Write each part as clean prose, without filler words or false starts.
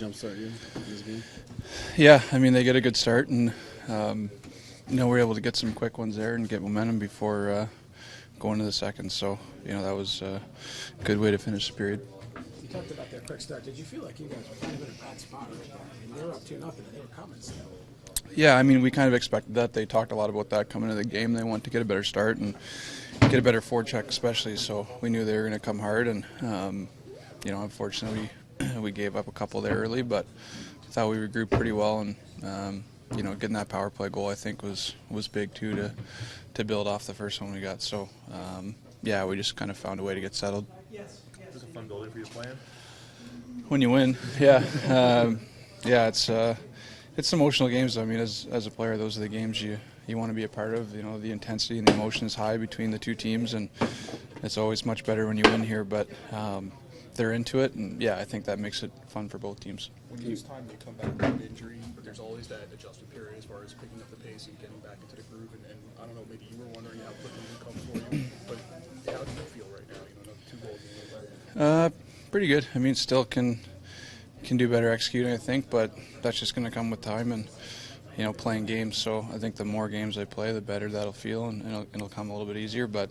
jumpstart you in this game? Yeah, I mean, they get a good start, and we're able to get some quick ones there and get momentum before going to the second. So, that was a good way to finish the period. You talked about that quick start. Did you feel like you guys were kind of in a bad spot right there? I mean, they were up 2-0, and they were coming still. Yeah, I mean, we kind of expected that. They talked a lot about that coming into the game. They wanted to get a better start and get a better forecheck especially, so we knew they were going to come hard. And, unfortunately, we gave up a couple there early, but I thought we regrouped pretty well. And, getting that power play goal, I think, was big, too, to build off the first one we got. So, we just kind of found a way to get settled. It was a fun building for you to play in? When you win, yeah. It's emotional games. I mean, as a player, those are the games you want to be a part of. The intensity and the emotion is high between the two teams, and it's always much better when you win here. But they're into it, and I think that makes it fun for both teams. When each time you come back from an injury, there's always that adjustment period as far as picking up the pace and getting back into the groove. And I don't know, maybe you were wondering how quickly it would come for you, but how do you feel right now? Another 2 goals in the Pretty good. I mean, still can do better executing, I think, but that's just going to come with time and playing games. So I think the more games I play, the better that'll feel, and it'll come a little bit easier. But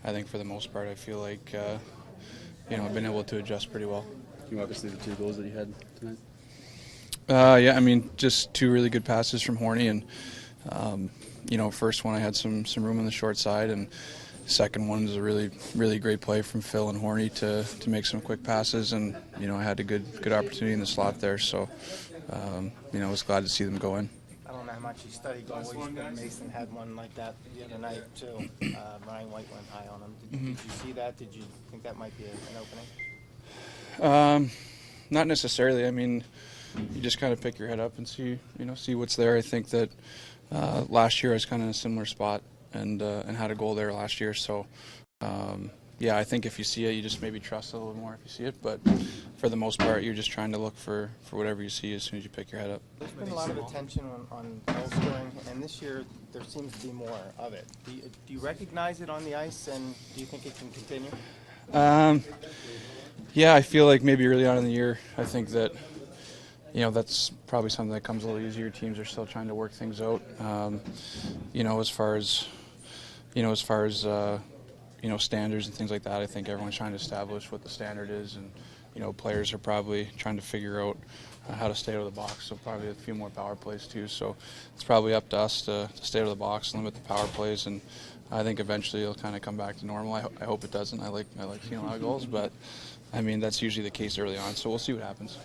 I think for the most part, I feel like I've been able to adjust pretty well. Can you walk us through the 2 goals that you had tonight? I mean, just 2 really good passes from Horny, and first one I had some room on the short side, and second one was a really, really great play from Phil and Horny to make some quick passes, and I had a good opportunity in the slot there, so I was glad to see them go in. I don't know how much you study goalies, but Mason had one like that the other night too. Ryan White went high on him. Did you see that? Did you think that might be an opening? Not necessarily. I mean, you just kind of pick your head up and see what's there. I think that last year I was kind of in a similar spot and had a goal there last year. So, I think if you see it, you just maybe trust it a little more if you see it. But for the most part, you're just trying to look for whatever you see as soon as you pick your head up. There's been a lot of attention on goal scoring, and this year there seems to be more of it. Do you recognize it on the ice, and do you think it can continue? I feel like maybe early on in the year, I think that that's probably something that comes a little easier. Teams are still trying to work things out. As far as standards and things like that, I think everyone's trying to establish what the standard is, and players are probably trying to figure out how to stay out of the box. So probably a few more power plays too. So it's probably up to us to stay out of the box, limit the power plays, and I think eventually it'll kind of come back to normal. I hope it doesn't. I like seeing a lot of goals, but I mean that's usually the case early on. So we'll see what happens.